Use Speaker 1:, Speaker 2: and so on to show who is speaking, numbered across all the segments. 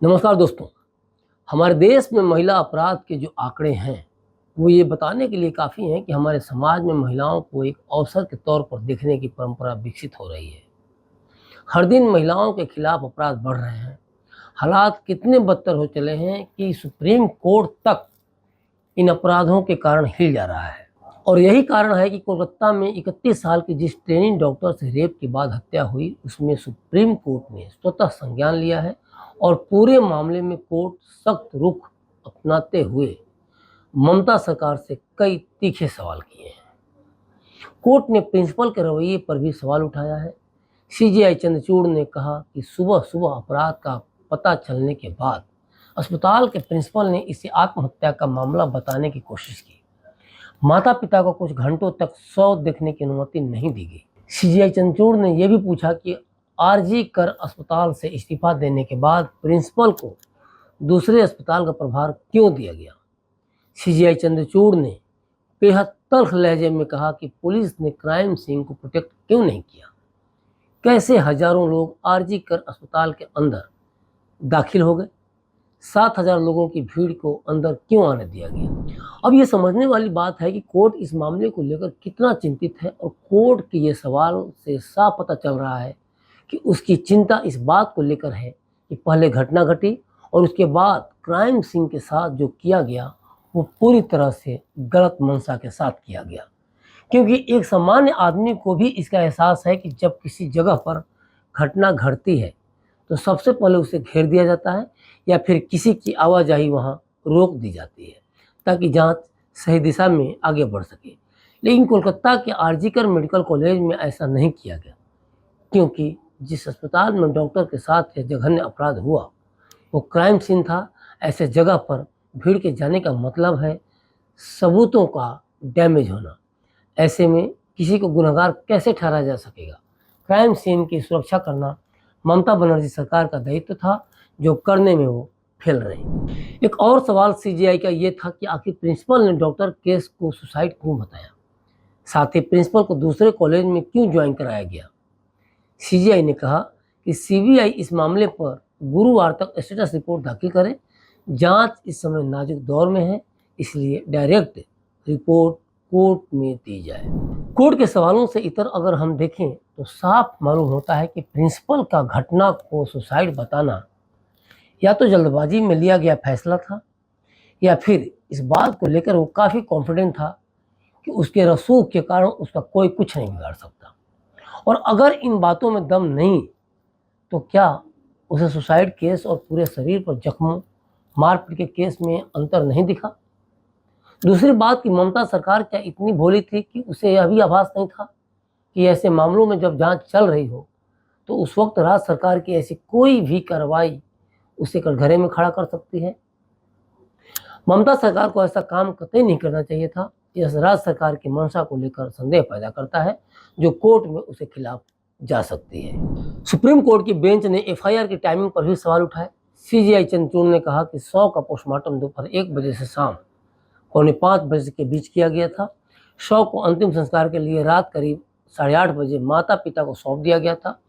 Speaker 1: नमस्कार दोस्तों। हमारे देश में महिला अपराध के जो आंकड़े हैं, वो ये बताने के लिए काफ़ी हैं कि हमारे समाज में महिलाओं को एक अवसर के तौर पर देखने की परंपरा विकसित हो रही है। हर दिन महिलाओं के खिलाफ अपराध बढ़ रहे हैं। हालात कितने बदतर हो चले हैं कि सुप्रीम कोर्ट तक इन अपराधों के कारण हिल जा रहा है। और यही कारण है कि कोलकाता में 31 साल की जिस ट्रेनिंग डॉक्टर से रेप के बाद हत्या हुई, उसमें सुप्रीम कोर्ट ने स्वतः संज्ञान लिया है और पूरे मामले में कोर्ट सख्त रुख अपनाते हुए ममता सरकार से कई तीखे सवाल किए हैं। कोर्ट ने प्रिंसिपल के रवैये पर भी सवाल उठाया है। सीजेआई चंद्रचूड़ ने कहा कि सुबह सुबह अपराध का पता चलने के बाद अस्पताल के प्रिंसिपल ने इसे आत्महत्या का मामला बताने की कोशिश की। माता पिता को कुछ घंटों तक शव देखने की अनुमति नहीं दी गई। सीजीआई चंद्रचूड़ ने यह भी पूछा कि आरजी कर अस्पताल से इस्तीफा देने के बाद प्रिंसिपल को दूसरे अस्पताल का प्रभार क्यों दिया गया। सीजीआई चंद्रचूड़ ने बेहद तल्ख लहजे में कहा कि पुलिस ने क्राइम सीन को प्रोटेक्ट क्यों नहीं किया। कैसे हजारों लोग आरजी कर अस्पताल के अंदर दाखिल हो गए। 7,000 लोगों की भीड़ को अंदर क्यों आने दिया गया। अब ये समझने वाली बात है कि कोर्ट इस मामले को लेकर कितना चिंतित है और कोर्ट के ये सवाल से साफ पता चल रहा है कि उसकी चिंता इस बात को लेकर है कि पहले घटना घटी और उसके बाद क्राइम सीन के साथ जो किया गया वो पूरी तरह से गलत मंशा के साथ किया गया। क्योंकि एक सामान्य आदमी को भी इसका एहसास है कि जब किसी जगह पर घटना घटती है तो सबसे पहले उसे घेर दिया जाता है या फिर किसी की आवाजाही वहाँ रोक दी जाती है ताकि जांच सही दिशा में आगे बढ़ सके। लेकिन कोलकाता के आरजीकर मेडिकल कॉलेज में ऐसा नहीं किया गया, क्योंकि जिस अस्पताल में डॉक्टर के साथ यह जघन्य अपराध हुआ वो क्राइम सीन था। ऐसे जगह पर भीड़ के जाने का मतलब है सबूतों का डैमेज होना। ऐसे में किसी को गुनहगार कैसे ठहराया जा सकेगा। क्राइम सीन की सुरक्षा करना ममता बनर्जी सरकार का दायित्व था, जो करने में वो फेल रही। एक और सवाल सीजीआई का ये था कि आखिर प्रिंसिपल ने डॉक्टर केस को सुसाइड क्यों बताया, साथ ही प्रिंसिपल को दूसरे कॉलेज में क्यों ज्वाइन कराया गया। सीजीआई ने कहा कि सीबीआई इस मामले पर गुरुवार तक स्टेटस रिपोर्ट दाखिल करे। जांच इस समय नाजुक दौर में है, इसलिए डायरेक्ट रिपोर्ट कोर्ट में दी जाए। कोर्ट के सवालों से इतर अगर हम देखें तो साफ मालूम होता है कि प्रिंसिपल का घटना को सुसाइड बताना या तो जल्दबाजी में लिया गया फैसला था या फिर इस बात को लेकर वो काफ़ी कॉन्फिडेंट था कि उसके रसूख के कारण उसका कोई कुछ नहीं बिगाड़ सकता। और अगर इन बातों में दम नहीं तो क्या उसे सुसाइड केस और पूरे शरीर पर जख्मों मारपीट के केस में अंतर नहीं दिखा। दूसरी बात कि ममता सरकार क्या इतनी भोली थी कि उसे यह भी आभास नहीं था कि ऐसे मामलों में जब जांच चल रही हो तो उस वक्त राज्य सरकार की ऐसी कोई भी कार्रवाई उसे कटघरे में खड़ा कर सकती है। ममता सरकार को ऐसा काम कतई नहीं करना चाहिए था। यह राज्य सरकार की मंशा को लेकर संदेह पैदा करता है, जो कोर्ट में उसके खिलाफ जा सकती है। सुप्रीम कोर्ट की बेंच ने एफआईआर की टाइमिंग पर भी सवाल उठाए। सीजीआई चंद्रचूड़ ने कहा कि 100 का पोस्टमार्टम दोपहर 1 बजे से शाम 4:45 बजे के बीच किया गया था। शव को अंतिम संस्कार के लिए रात करीब 8:30 बजे माता पिता को सौंप दिया गया था।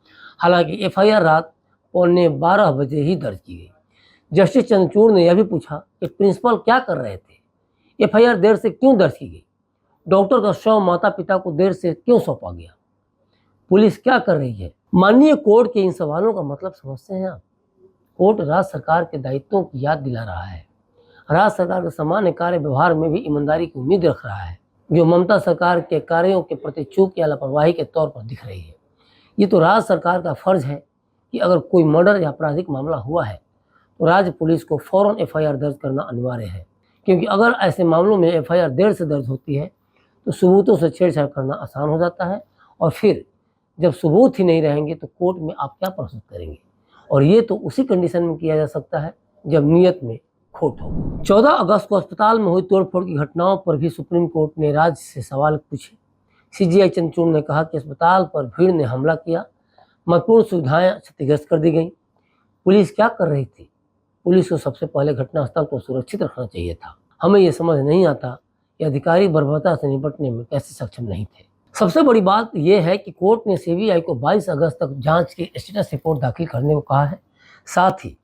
Speaker 1: हालांकि एफआईआर रात 11:15 बजे ही दर्ज की गई। जस्टिस चंद्रचूड़ ने यह भी पूछा कि प्रिंसिपल क्या कर रहे थे, एफआईआर देर से क्यों दर्ज की गई, डॉक्टर का शव माता पिता को देर से क्यों सौंपा गया, पुलिस क्या कर रही है। माननीय कोर्ट के इन सवालों का मतलब समझते हैं आप। कोर्ट राज्य सरकार के दायित्वों की याद दिला रहा है। राज्य सरकार के सामान्य कार्य व्यवहार में भी ईमानदारी की उम्मीद रख रहा है, जो ममता सरकार के कार्यों के प्रति चूक या लापरवाही के तौर पर दिख रही है। ये तो राज्य सरकार का फर्ज है कि अगर कोई मर्डर या आपराधिक मामला हुआ है तो राज्य पुलिस को फौरन एफआईआर दर्ज करना अनिवार्य है, क्योंकि अगर ऐसे मामलों में एफआईआर देर से दर्ज होती है तो सबूतों से छेड़छाड़ करना आसान हो जाता है और फिर जब सबूत ही नहीं रहेंगे तो कोर्ट में आप क्या प्रस्तुत करेंगे। और ये तो उसी कंडीशन में किया जा सकता है जब नीयत में खोट हो। 14 अगस्त को अस्पताल में हुई तोड़फोड़ की घटनाओं पर भी सुप्रीम कोर्ट ने राज्य से सवाल पूछे। सीजीआई चंद्रचूड़ ने कहा कि अस्पताल पर भीड़ ने हमला किया, महत्वपूर्ण सुविधाएं क्षतिग्रस्त कर दी गई। पुलिस क्या कर रही थी। पुलिस को सबसे पहले घटनास्थल को सुरक्षित रखना चाहिए था। हमें यह समझ नहीं आता कि अधिकारी बर्बरता से निपटने में कैसे सक्षम नहीं थे। सबसे बड़ी बात यह है कि कोर्ट ने सीबीआई को 22 अगस्त तक जांच की स्टेटस रिपोर्ट दाखिल करने को कहा है। साथ ही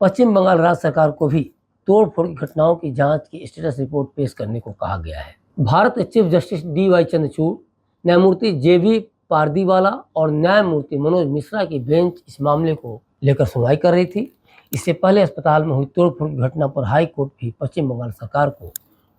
Speaker 1: पश्चिम बंगाल राज्य सरकार को भी तोड़फोड़ की घटनाओं की जांच की स्टेटस रिपोर्ट पेश करने को कहा गया है। Bharat chief justice DY Chandrachud, न्यायमूर्ति JV पारदीवाला और न्यायमूर्ति मनोज मिश्रा की बेंच इस मामले को लेकर सुनवाई कर रही थी। इससे पहले अस्पताल में हुई तोड़फोड़ की घटना पर हाई कोर्ट भी पश्चिम बंगाल सरकार को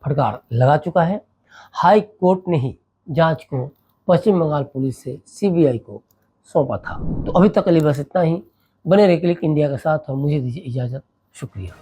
Speaker 1: फटकार लगा चुका है। हाई कोर्ट ने ही जांच को पश्चिम बंगाल पुलिस से CBI को सौंपा था। तो अभी तक के लिए बस इतना ही। बने रहिए क्लिक इंडिया के साथ और मुझे दीजिए इजाज़त। शुक्रिया।